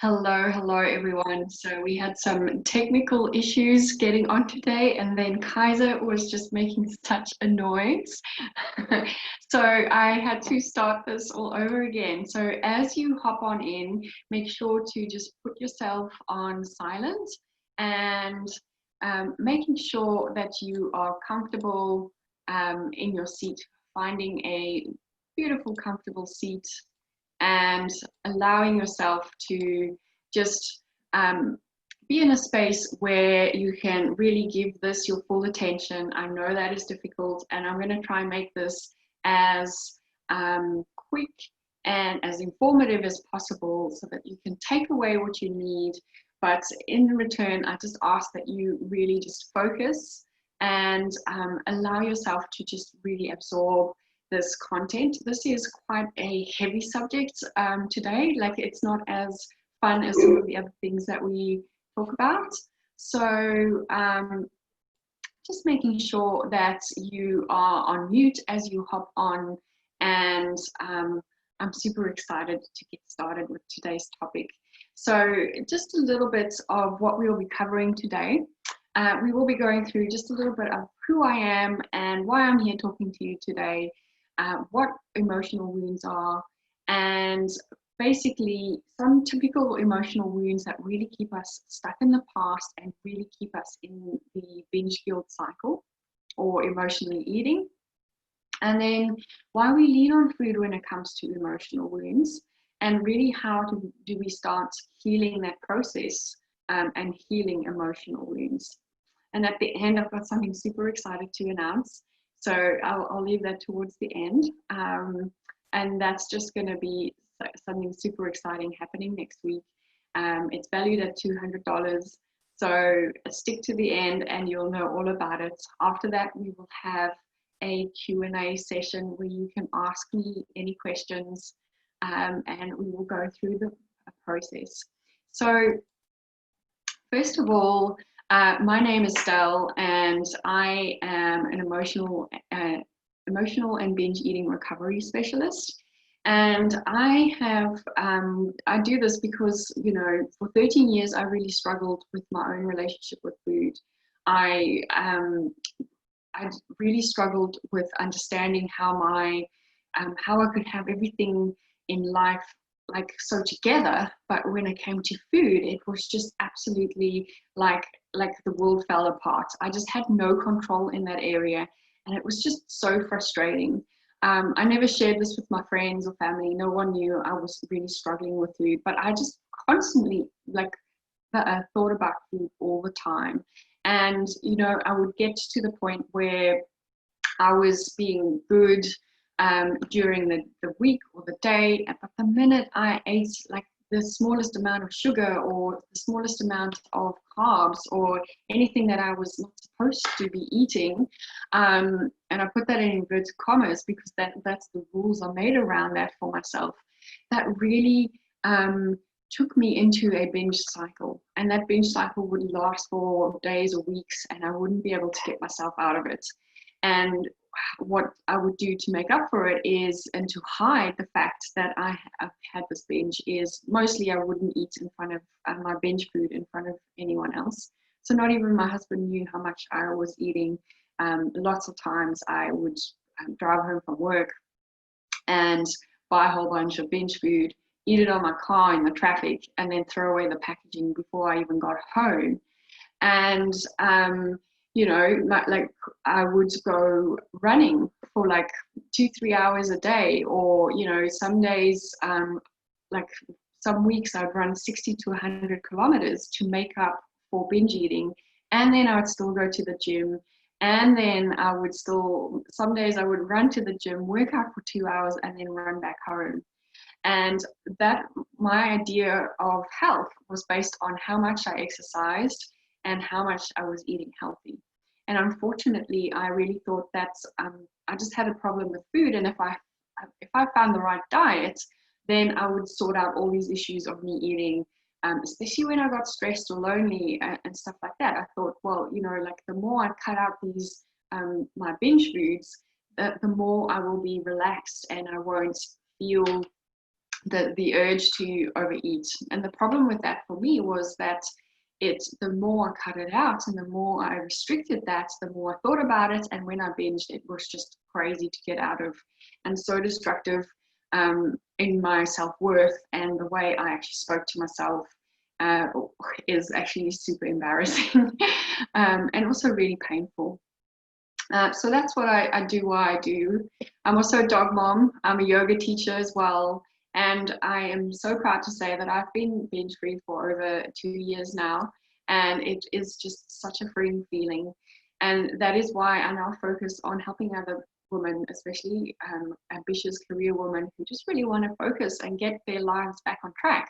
Hello everyone. So we had some technical issues getting on today, and then Kaiser was just making such a noise. So I had to start this all over again. So as you hop on in, make sure to just put yourself on silent and making sure that you are comfortable in your seat, finding a beautiful, comfortable seat and allowing yourself to just be in a space where you can really give this your full attention. I know that is difficult, and I'm going to try and make this as quick and as informative as possible so that you can take away what you need. But in return, I just ask that you really just focus and allow yourself to just really absorb this content. This is quite a heavy subject today. Like, it's not as fun as some of the other things that we talk about. So just making sure that you are on mute as you hop on, and I'm super excited to get started with today's topic. So just a little bit of what we will be covering today. We will be going through just a little bit of who I am and why I'm here talking to you today, what emotional wounds are, and basically some typical emotional wounds that really keep us stuck in the past and really keep us in the binge guilt cycle or emotionally eating. And then why we lean on food when it comes to emotional wounds, and really how do we start healing that process and healing emotional wounds. And at the end, I've got something super excited to announce. So I'll leave that towards the end. And that's just going to be something super exciting happening next week. It's valued at $200. So stick to the end and you'll know all about it. After that, we will have a Q&A session where you can ask me any questions, and we will go through the process. So first of all, my name is Stell, and I am an emotional and binge eating recovery specialist. And I do this because, you know, for 13 years, I really struggled with my own relationship with food. I really struggled with understanding how I could have everything in life like so together, but when it came to food, it was just absolutely like the world fell apart. I just had no control in that area, and it was just so frustrating. I never shared this with my friends or family. No one knew I was really struggling with food, but I just constantly thought about food all the time. And, you know, I would get to the point where I was being good during the week or the day, but the minute I ate like the smallest amount of sugar or the smallest amount of carbs or anything that I was not supposed to be eating, and I put that in inverted commas because that's the rules I made around that for myself, that really took me into a binge cycle. And that binge cycle would last for days or weeks, and I wouldn't be able to get myself out of it. And what I would do to make up for it is, and to hide the fact that I've had this binge, is mostly I wouldn't eat in front of my binge food in front of anyone else. So not even my husband knew how much I was eating. Lots of times I would drive home from work and buy a whole bunch of binge food, eat it on my car in the traffic, and then throw away the packaging before I even got home. And you know, like I would go running for like 2-3 hours a day, or, you know, some days, like some weeks I'd run 60 to 100 kilometers to make up for binge eating. And then I would still go to the gym. And then I would still, some days I would run to the gym, work out for 2 hours, and then run back home. And that, my idea of health was based on how much I exercised and how much I was eating healthy. And unfortunately, I really thought that I just had a problem with food, and if I found the right diet, then I would sort out all these issues of me eating, especially when I got stressed or lonely and stuff like that. I thought, well, you know, like the more I cut out these my binge foods, the more I will be relaxed and I won't feel the urge to overeat. And the problem with that for me was that the more I cut it out and the more I restricted that, the more I thought about it. And when I binged, it was just crazy to get out of, and so destructive in my self-worth, and the way I actually spoke to myself is actually super embarrassing and also really painful. So that's what I do, why I do. I'm also a dog mom. I'm a yoga teacher as well. And I am so proud to say that I've been binge free for over 2 years now. And it is just such a freeing feeling. And that is why I now focus on helping other women, especially ambitious career women who just really want to focus and get their lives back on track.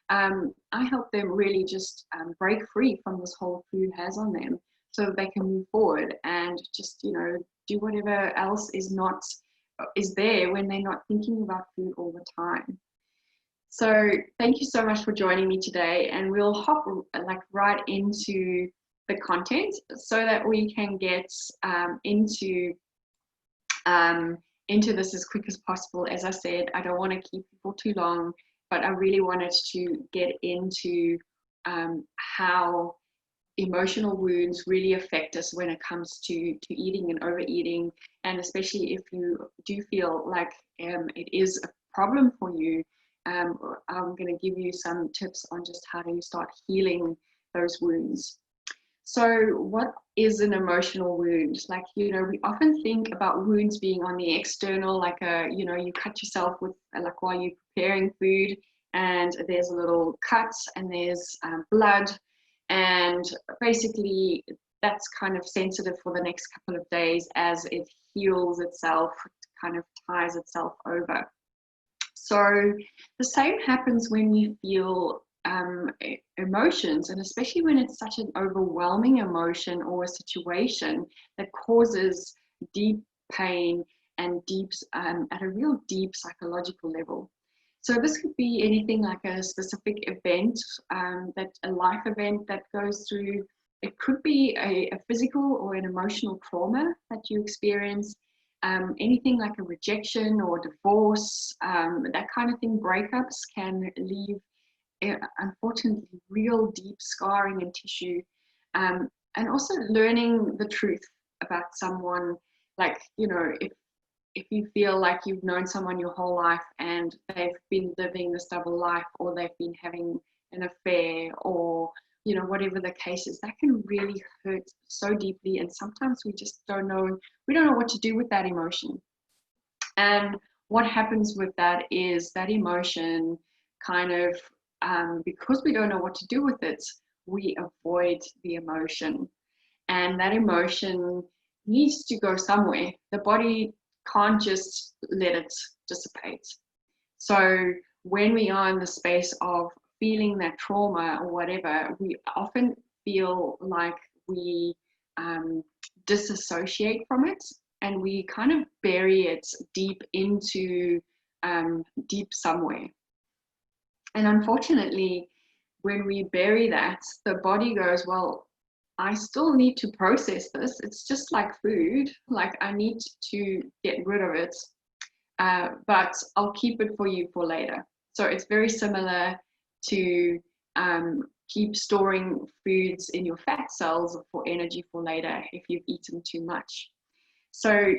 I help them really just break free from this whole food has on them, so that they can move forward and just, do whatever else is there when they're not thinking about food all the time. So thank you so much for joining me today, and we'll hop right into the content so that we can get into this as quick as possible. As I said, I don't want to keep people too long, but I really wanted to get into how emotional wounds really affect us when it comes to eating and overeating. And especially if you do feel like it is a problem for you, I'm going to give you some tips on just how to start healing those wounds. So what is an emotional wound? We often think about wounds being on the external, you cut yourself with, while you're preparing food, and there's a little cut and there's blood, and basically that's kind of sensitive for the next couple of days as it heals itself, kind of ties itself over. So the same happens when we feel emotions, and especially when it's such an overwhelming emotion or a situation that causes deep pain and at a real deep psychological level. So this could be anything like a specific event, a life event that goes through. It could be a physical or an emotional trauma that you experience. Anything like a rejection or divorce, that kind of thing. Breakups can leave, unfortunately, real deep scarring and tissue. And also learning the truth about someone, if you feel like you've known someone your whole life and they've been living this double life, or they've been having an affair, or whatever the case is, that can really hurt so deeply. And sometimes we just don't know what to do with that emotion. And what happens with that is that emotion kind of, because we don't know what to do with it, we avoid the emotion. And that emotion needs to go somewhere. The body can't just let it dissipate. So when we are in the space of feeling that trauma or whatever, we often feel like we disassociate from it, and we kind of bury it deep somewhere. And unfortunately, when we bury that, the body goes, well, I still need to process this. It's just like food. I need to get rid of it, but I'll keep it for you for later. So it's very similar to keep storing foods in your fat cells for energy for later if you've eaten too much. So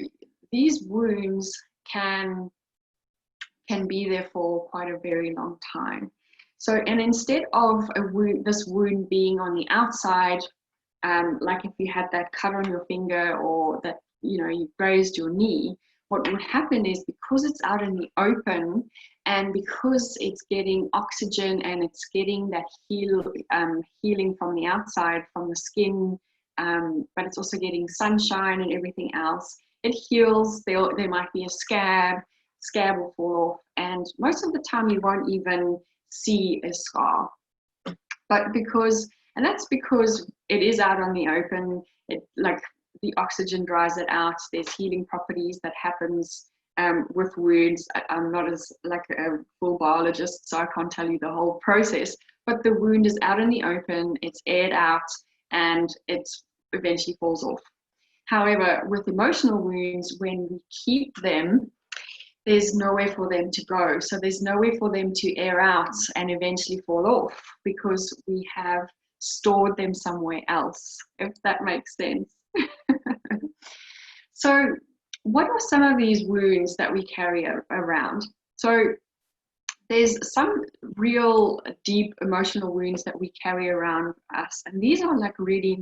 these wounds can be there for quite a very long time. So, and instead of this wound being on the outside, like if you had that cut on your finger, or that you grazed your knee, what would happen is, because it's out in the open, and because it's getting oxygen and it's getting that healing from the outside, from the skin, but it's also getting sunshine and everything else, it heals. There might be a scab will fall off, and most of the time you won't even see a scar. But that's because it is out on the open. The oxygen dries it out. There's healing properties that happens with wounds. I'm not as a full biologist, so I can't tell you the whole process, but the wound is out in the open, it's aired out, and it eventually falls off. However, with emotional wounds, when we keep them, there's nowhere for them to go. So there's nowhere for them to air out and eventually fall off because we have stored them somewhere else, if that makes sense. So what are some of these wounds that we carry around? So there's some real deep emotional wounds that we carry around us. And these are like really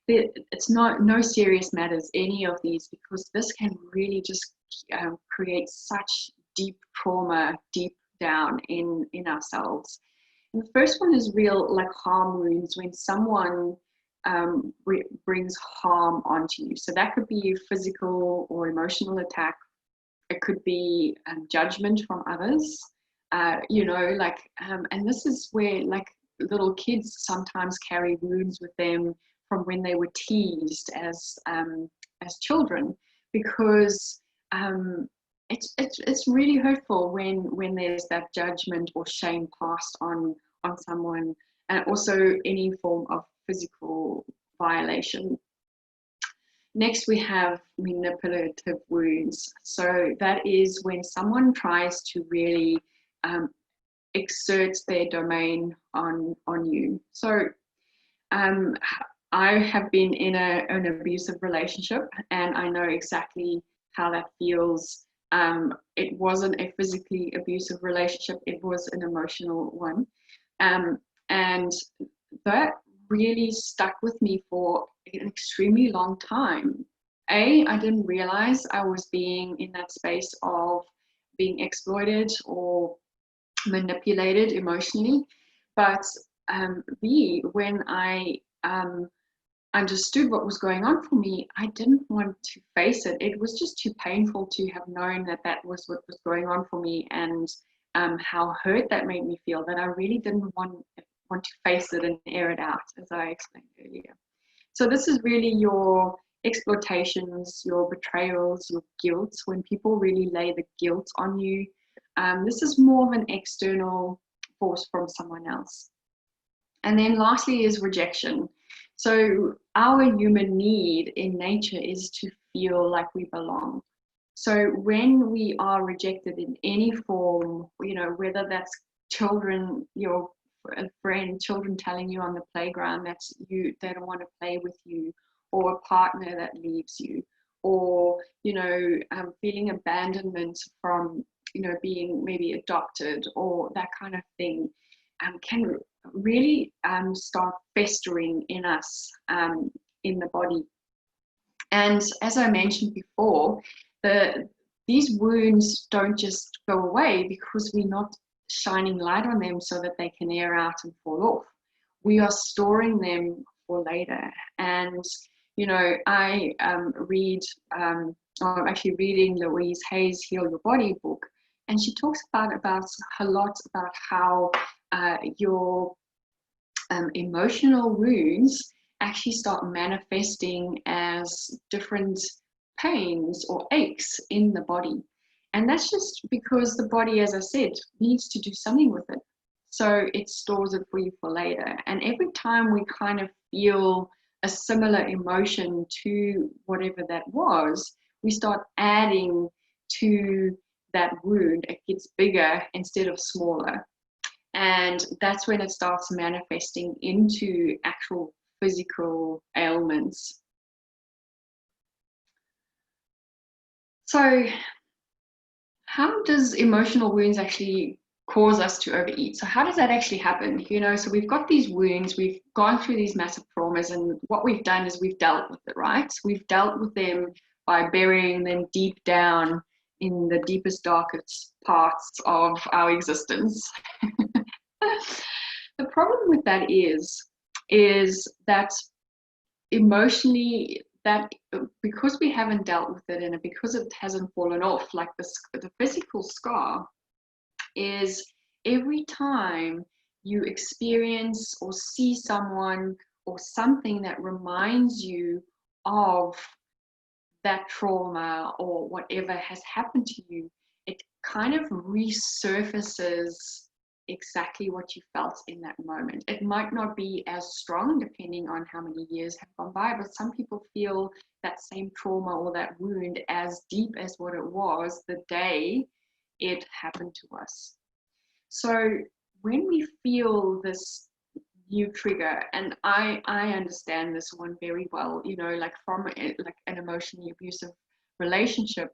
it's not no serious matters, any of these, because this can really just create such deep trauma deep down in ourselves. And the first one is real like harm wounds, when someone brings harm onto you. So that could be physical or emotional attack. It could be judgment from others, and this is where like little kids sometimes carry wounds with them from when they were teased as children, because it's really hurtful when there's that judgment or shame passed on someone, and also any form of physical violation. Next, we have manipulative wounds. So that is when someone tries to really exert their domain on you. So I have been in an abusive relationship, and I know exactly how that feels. It wasn't a physically abusive relationship, it was an emotional one. And that really stuck with me for an extremely long time. I didn't realize I was being in that space of being exploited or manipulated emotionally. But B, when I understood what was going on for me, I didn't want to face it. It was just too painful to have known that that was what was going on for me, and how hurt that made me feel, that I really didn't want to face it and air it out, as I explained earlier. So this is really your exploitations, your betrayals, your guilt, when people really lay the guilt on you. This is more of an external force from someone else. And then lastly is rejection. So our human need in nature is to feel like we belong. So when we are rejected in any form, whether that's children, your friend, children telling you on the playground that they don't want to play with you, or a partner that leaves you, or feeling abandonment from being maybe adopted, or that kind of thing, can really start festering in us, in the body. And as I mentioned before, these wounds don't just go away because we're not shining light on them so that they can air out and fall off. We are storing them for later. And I I'm actually reading Louise Hay's Heal Your Body book, and she talks about a lot about how your emotional wounds actually start manifesting as different pains or aches in the body. And that's just because the body, as I said, needs to do something with it. So it stores it for you for later. And every time we kind of feel a similar emotion to whatever that was, we start adding to that wound. It gets bigger instead of smaller. And that's when it starts manifesting into actual physical ailments. So how does emotional wounds actually cause us to overeat? So how does that actually happen? So we've got these wounds, we've gone through these massive traumas, and what we've done is we've dealt with it, right? We've dealt with them by burying them deep down in the deepest, darkest parts of our existence. The problem with that is that emotionally, that because we haven't dealt with it, and because it hasn't fallen off, like the physical scar, is every time you experience or see someone or something that reminds you of that trauma or whatever has happened to you, it kind of resurfaces exactly what you felt in that moment. It might not be as strong depending on how many years have gone by, but some people feel that same trauma or that wound as deep as what it was the day it happened to us. So when we feel this new trigger, and I understand this one very well, you know, like from like an emotionally abusive relationship,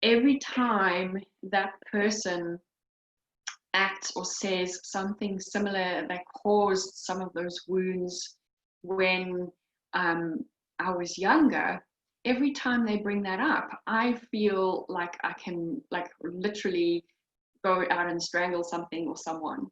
every time that person acts or says something similar that caused some of those wounds when I was younger, every time they bring that up, I feel like I can like literally go out and strangle something or someone.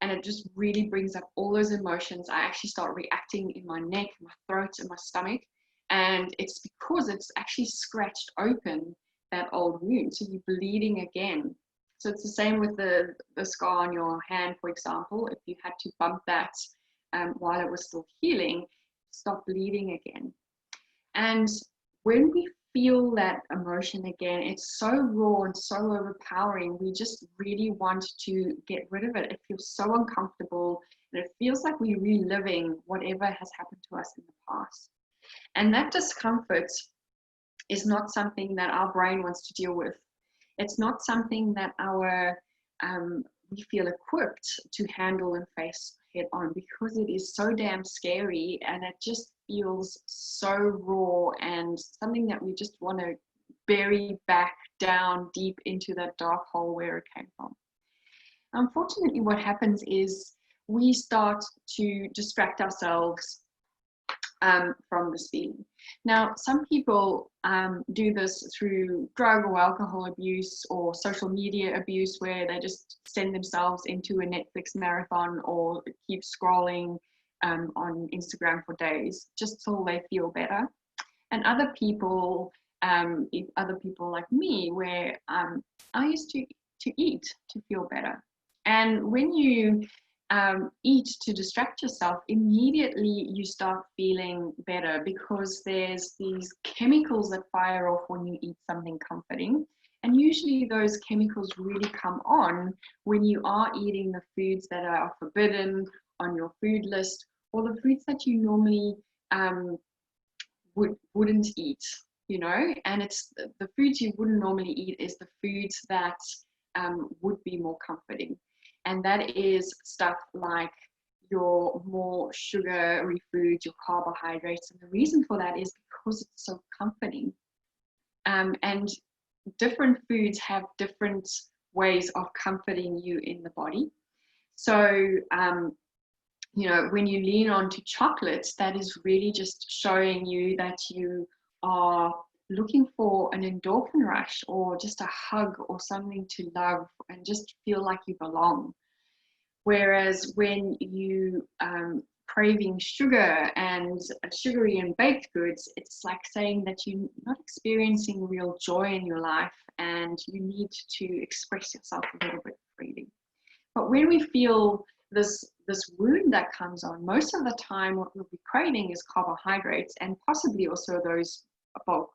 And it just really brings up all those emotions. I actually start reacting in my neck, my throat, and my stomach. And it's because it's actually scratched open that old wound. So you're bleeding again. So it's the same with the scar on your hand, for example. If you had to bump that while it was still healing, stop bleeding again. And when we feel that emotion again, it's so raw and so overpowering. We just really want to get rid of it. It feels so uncomfortable, and it feels like we're reliving whatever has happened to us in the past. And that discomfort is not something that our brain wants to deal with. It's not something that we feel equipped to handle and face head on, because it is so damn scary, and it just feels so raw and something that we just want to bury back down deep into that dark hole where it came from. Unfortunately, what happens is we start to distract ourselves from this feeling. Now, some people do this through drug or alcohol abuse or social media abuse, where they just send themselves into a Netflix marathon or keep scrolling on Instagram for days just till they feel better. And other people like me, where I used to eat to feel better. And when you eat to distract yourself, immediately you start feeling better, because there's these chemicals that fire off when you eat something comforting. And usually those chemicals really come on when you are eating the foods that are forbidden on your food list, or the foods that you normally wouldn't eat, you know. And it's the foods you wouldn't normally eat is the foods that would be more comforting. And that is stuff like your more sugary foods, your carbohydrates. And the reason for that is because it's so comforting. And different foods have different ways of comforting you in the body. So, you know, when you lean onto chocolates, that is really just showing you that you are looking for an endorphin rush, or just a hug, or something to love and just feel like you belong. Whereas when you craving sugar and sugary and baked goods, it's like saying that you're not experiencing real joy in your life, and you need to express yourself a little bit freely. But when we feel this wound that comes on, most of the time what we'll be craving is carbohydrates, and possibly also those bulk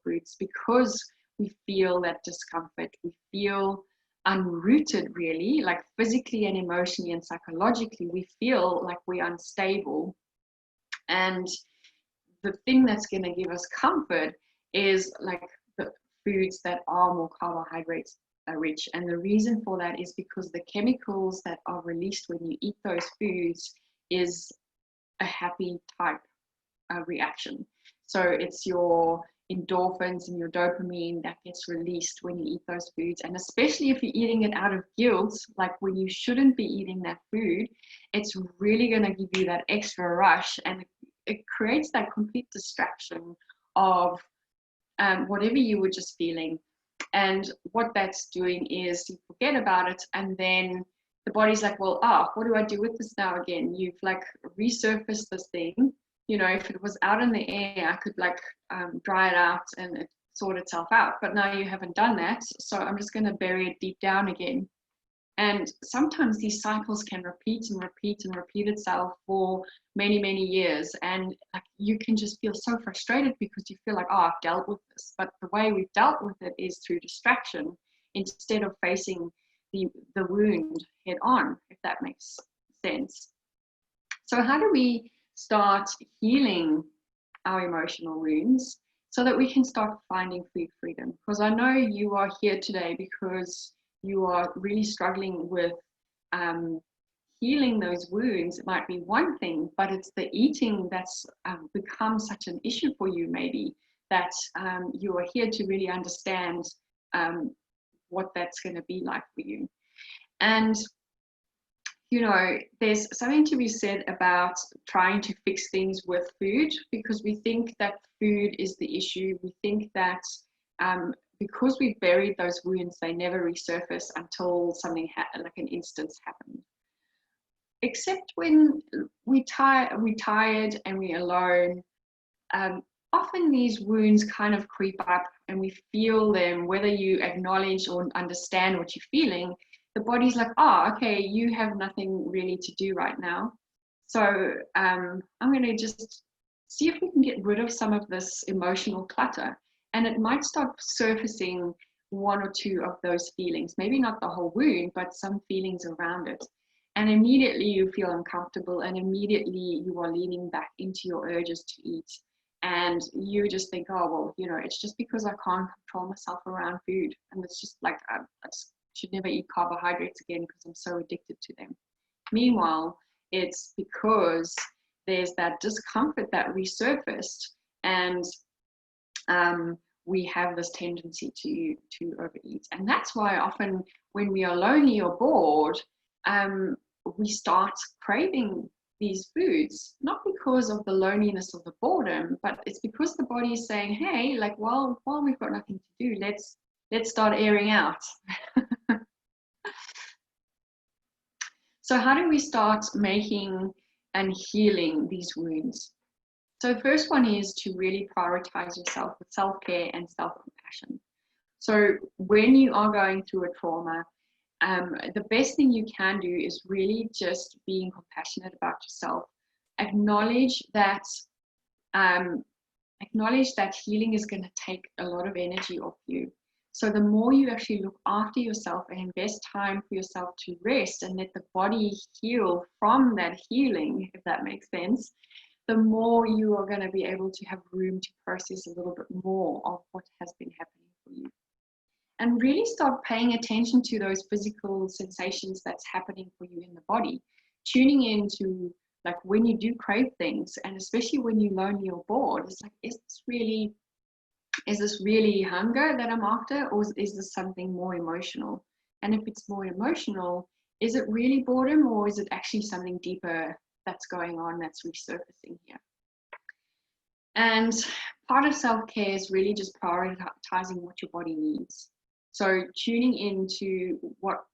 foods, because we feel that discomfort, we feel unrooted, really, like physically and emotionally and psychologically, we feel like we're unstable. And the thing that's going to give us comfort is like the foods that are more carbohydrates rich. And the reason for that is because the chemicals that are released when you eat those foods is a happy type reaction. So it's your endorphins and your dopamine that gets released when you eat those foods. And especially if you're eating it out of guilt, like when you shouldn't be eating that food, it's really going to give you that extra rush, and it creates that complete distraction of whatever you were just feeling. And what that's doing is you forget about it, and then the body's like, well, what do I do with this now again? You've like resurfaced this thing. You know, if it was out in the air, I could like dry it out and it sort itself out. But now you haven't done that, so I'm just going to bury it deep down again. And sometimes these cycles can repeat and repeat and repeat itself for many, many years. And like, you can just feel so frustrated because you feel like, I've dealt with this. But the way we've dealt with it is through distraction, instead of facing the wound head on, if that makes sense. So how do we start healing our emotional wounds so that we can start finding food freedom? Because I know you are here today because you are really struggling with healing those wounds. It might be one thing, but it's the eating that's become such an issue for you, maybe, that you are here to really understand what that's going to be like for you. And you know, there's something to be said about trying to fix things with food, because we think that food is the issue. We think that because we've buried those wounds, they never resurface until something like an instance happened. Except when we're tired and we're alone, often these wounds kind of creep up and we feel them, whether you acknowledge or understand what you're feeling. The body's like, oh, okay, you have nothing really to do right now. So I'm going to just see if we can get rid of some of this emotional clutter. And it might start surfacing one or two of those feelings, maybe not the whole wound, but some feelings around it. And immediately you feel uncomfortable, and immediately you are leaning back into your urges to eat. And you just think, oh, well, you know, it's just because I can't control myself around food. And it's just like, I just should never eat carbohydrates again because I'm so addicted to them. Meanwhile, it's because there's that discomfort that resurfaced, and we have this tendency to overeat. And that's why often when we are lonely or bored, we start craving these foods, not because of the loneliness or the boredom, but it's because the body is saying, hey, like, while we've got nothing to do, let's start airing out. So how do we start making and healing these wounds? So the first one is to really prioritize yourself with self-care and self-compassion. So when you are going through a trauma, the best thing you can do is really just being compassionate about yourself. Acknowledge that healing is going to take a lot of energy off you. So the more you actually look after yourself and invest time for yourself to rest and let the body heal from that healing, if that makes sense, the more you are going to be able to have room to process a little bit more of what has been happening for you. And really start paying attention to those physical sensations that's happening for you in the body. Tuning into, like, when you do crave things, and especially when you're lonely or bored, it's like, is this really hunger that I'm after, or is this something more emotional? And if it's more emotional, is it really boredom, or is it actually something deeper that's going on that's resurfacing here? And part of self-care is really just prioritizing what your body needs. So tuning into what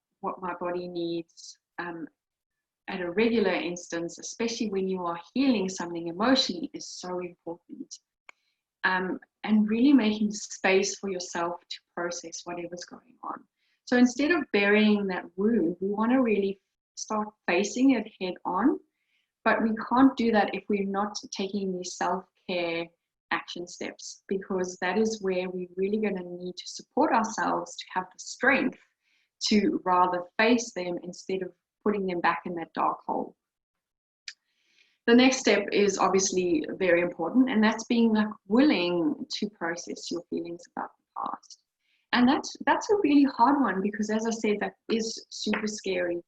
my body needs at a regular instance, especially when you are healing something emotionally, is so important. And really making space for yourself to process whatever's going on. So instead of burying that wound, we want to really start facing it head on. But we can't do that if we're not taking these self-care action steps, because that is where we're really going to need to support ourselves to have the strength to rather face them instead of putting them back in that dark hole. The next step is obviously very important, and that's being like willing to process your feelings about the past. And that's a really hard one, because as I said, that is super scary.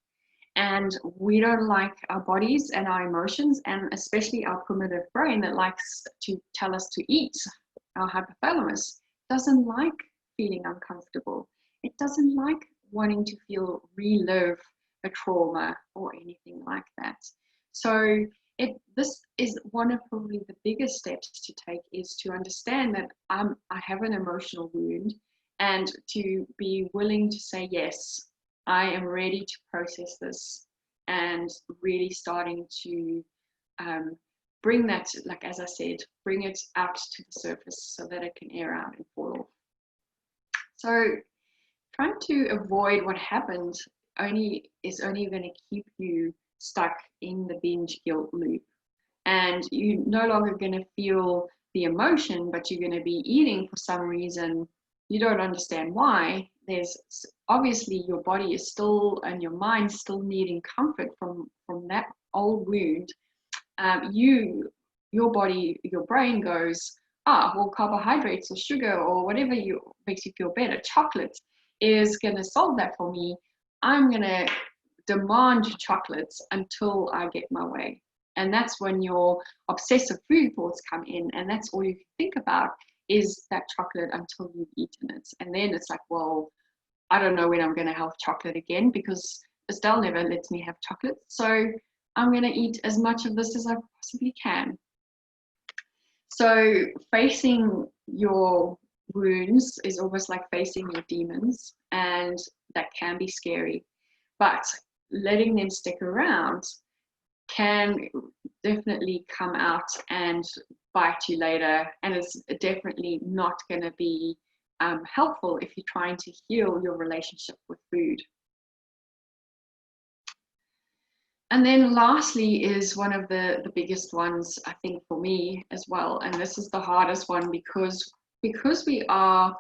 And we don't like our bodies and our emotions, and especially our primitive brain that likes to tell us to eat. Our hypothalamus doesn't like feeling uncomfortable. It doesn't like wanting to relive a trauma or anything like that. So this is one of probably the biggest steps to take, is to understand that I have an emotional wound, and to be willing to say, yes, I am ready to process this, and really starting to bring that, like as I said, bring it out to the surface so that it can air out and fall off. So trying to avoid what happened is only going to keep you stuck in the binge guilt loop, and you're no longer going to feel the emotion, but you're going to be eating for some reason you don't understand why, obviously your body is still, and your mind still needing comfort from that old wound. Your body, your brain goes, well, carbohydrates or sugar or whatever makes you feel better, chocolate is going to solve that for me. I'm going to demand chocolates until I get my way. And that's when your obsessive food thoughts come in, and that's all you can think about is that chocolate until you've eaten it. And then it's like, well, I don't know when I'm going to have chocolate again, because Estelle never lets me have chocolate. So I'm going to eat as much of this as I possibly can. So facing your wounds is almost like facing your demons, and that can be scary. But letting them stick around can definitely come out and bite you later, and it's definitely not going to be helpful if you're trying to heal your relationship with food. And then lastly is one of the biggest ones, I think, for me as well, and this is the hardest one, because we are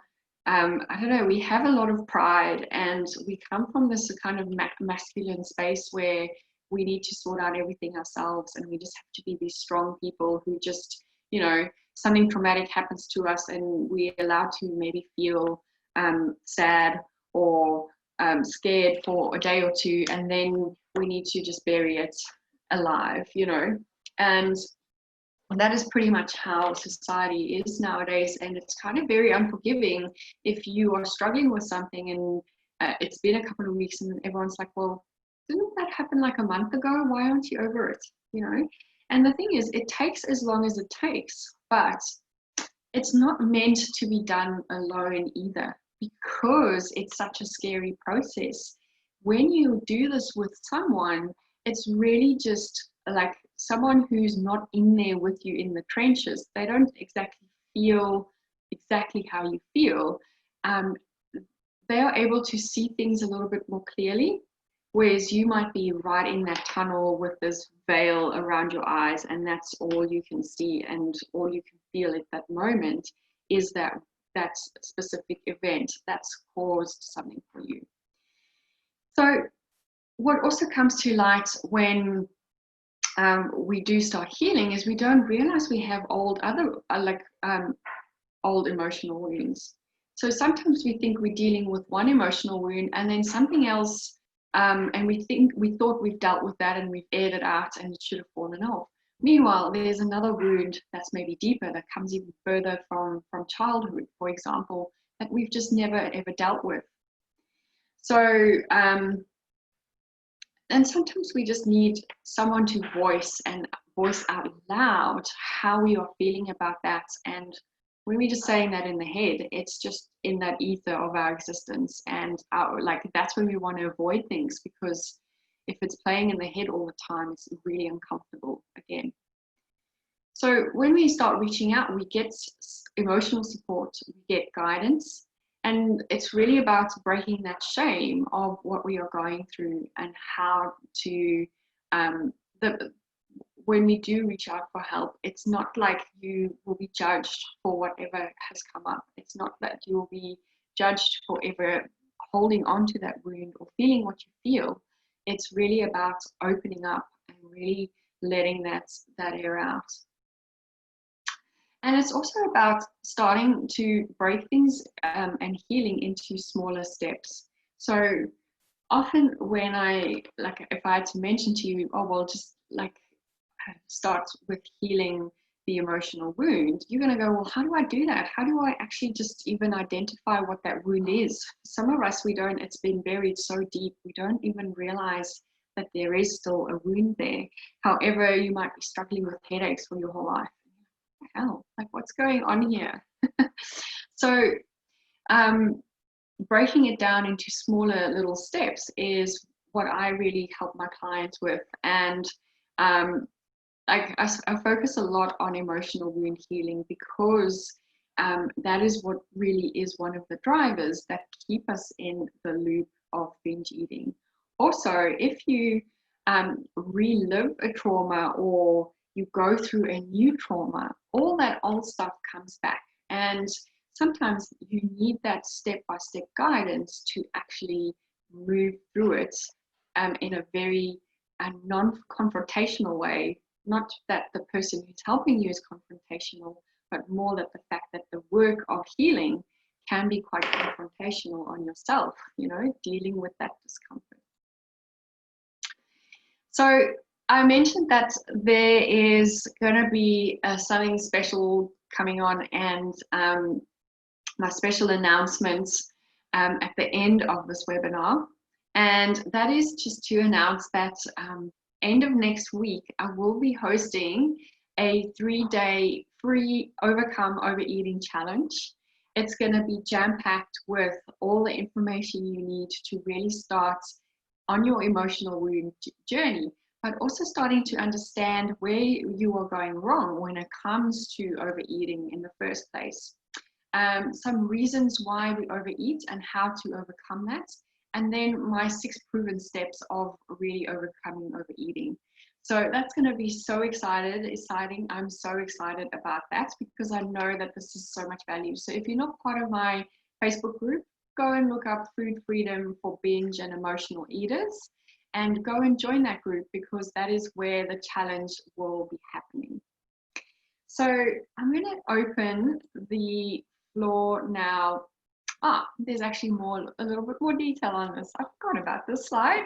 I don't know, we have a lot of pride, and we come from this kind of masculine space where we need to sort out everything ourselves, and we just have to be these strong people who just, you know, something traumatic happens to us and we're allowed to maybe feel sad or scared for a day or two, and then we need to just bury it alive, you know. And that is pretty much how society is nowadays, and it's kind of very unforgiving if you are struggling with something and it's been a couple of weeks and everyone's like, well, didn't that happen like a month ago? Why aren't you over it? You know? And the thing is, it takes as long as it takes, but it's not meant to be done alone either, because it's such a scary process. When you do this with someone, it's really just like someone who's not in there with you in the trenches. They don't exactly feel exactly how you feel. They are able to see things a little bit more clearly, whereas you might be right in that tunnel with this veil around your eyes, and that's all you can see and all you can feel at that moment is that specific event that's caused something for you. So what also comes to light when we do start healing is we don't realize we have old emotional wounds. So sometimes we think we're dealing with one emotional wound and then something else, and we thought we've dealt with that and we've aired it out and it should have fallen off. Meanwhile, there's another wound that's maybe deeper, that comes even further from childhood, for example, that we've just never ever dealt with. So and sometimes we just need someone to voice out loud how we are feeling about that. And when we're just saying that in the head, it's just in that ether of our existence, and that's when we want to avoid things, because if it's playing in the head all the time, it's really uncomfortable again. So when we start reaching out, we get emotional support, we get guidance, and it's really about breaking that shame of what we are going through and how to, when we do reach out for help, it's not like you will be judged for whatever has come up. It's not that you will be judged for ever holding on to that wound or feeling what you feel. It's really about opening up and really letting that air out. And it's also about starting to break things and healing into smaller steps. So often when if I had to mention to you, oh, well, just start with healing the emotional wound, you're going to go, well, how do I do that? How do I actually just even identify what that wound is? Some of us, we don't, it's been buried so deep, we don't even realize that there is still a wound there. However, you might be struggling with headaches for your whole life. Hell, like what's going on here? So breaking it down into smaller little steps is what I really help my clients with. And I focus a lot on emotional wound healing, because that is what really is one of the drivers that keep us in the loop of binge eating. Also, if you relive a trauma or you go through a new trauma, all that old stuff comes back. And sometimes you need that step-by-step guidance to actually move through it in a very non-confrontational way. Not that the person who's helping you is confrontational, but more that the fact that the work of healing can be quite confrontational on yourself, you know, dealing with that discomfort. So I mentioned that there is going to be something special coming on, and my special announcements at the end of this webinar. And that is just to announce that end of next week, I will be hosting a 3-day free Overcome Overeating Challenge. It's going to be jam-packed with all the information you need to really start on your emotional wound journey, but also starting to understand where you are going wrong when it comes to overeating in the first place. Some reasons why we overeat and how to overcome that, and then my 6 proven steps of really overcoming overeating. So that's going to be so exciting. I'm so excited about that because I know that this is so much value. So if you're not part of my Facebook group, go and look up Food Freedom for Binge and Emotional Eaters and go and join that group, because that is where the challenge will be happening. So I'm going to open the floor now. There's actually a little bit more detail on this. I forgot about this slide.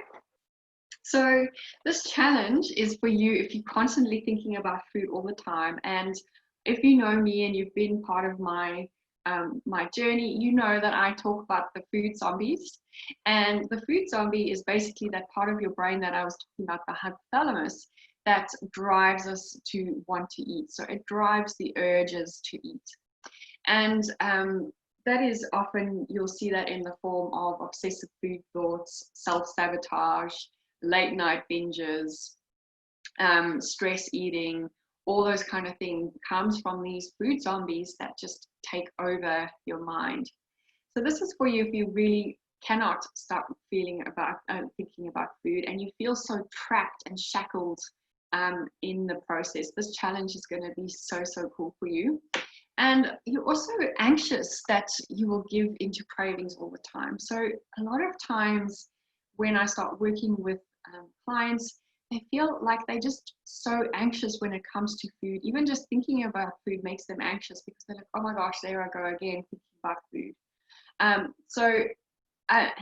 So this challenge is for you if you're constantly thinking about food all the time. And if you know me and you've been part of my journey, you know that I talk about the food zombies. And the food zombie is basically that part of your brain that I was talking about, the hypothalamus, that drives us to want to eat. So it drives the urges to eat. And that is often, you'll see that in the form of obsessive food thoughts, self-sabotage, late night binges, stress eating, all those kind of things comes from these food zombies that just take over your mind. So this is for you if you really cannot stop thinking about food and you feel so trapped and shackled in the process. This challenge is going to be so cool for you. And you're also anxious that you will give into cravings all the time. So a lot of times when I start working with clients, they feel like they're just so anxious when it comes to food. Even just thinking about food makes them anxious because they're like, oh my gosh, there I go again, thinking about food. And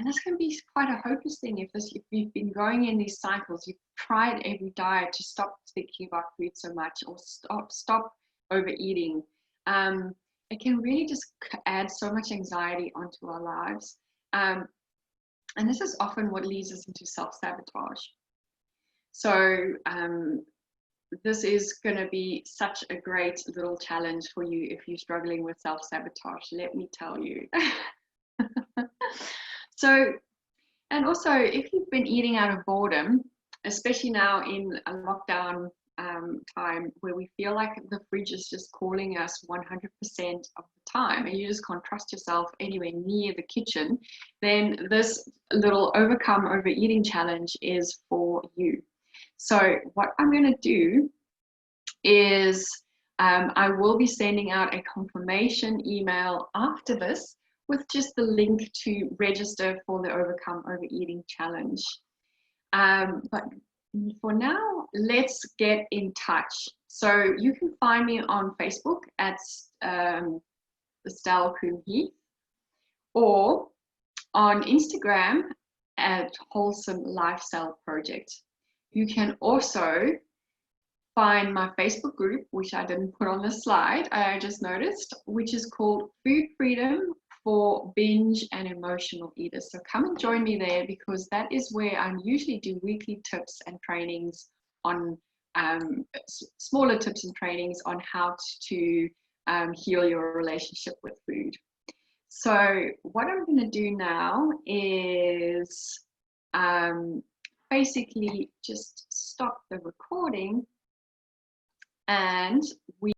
this can be quite a hopeless thing if you've been going in these cycles, you've tried every diet to stop thinking about food so much or stop overeating. It can really just add so much anxiety onto our lives. And this is often what leads us into self-sabotage. So this is going to be such a great little challenge for you if you're struggling with self-sabotage, let me tell you. So, and also if you've been eating out of boredom, especially now in a lockdown time where we feel like the fridge is just calling us 100% of the time and you just can't trust yourself anywhere near the kitchen, then this little overcome overeating challenge is for you. So what I'm going to do is I will be sending out a confirmation email after this with just the link to register for the Overcome Overeating Challenge. But for now, let's get in touch. So you can find me on Facebook at Estelle Coombe-Heath or on Instagram at Wholesome Lifestyle Project. You can also find my Facebook group, which I didn't put on the slide, I just noticed, which is called Food Freedom for Binge and Emotional Eaters. So come and join me there, because that is where I usually do weekly tips and trainings on smaller tips and trainings on how to heal your relationship with food. So what I'm going to do now is basically just stop the recording and we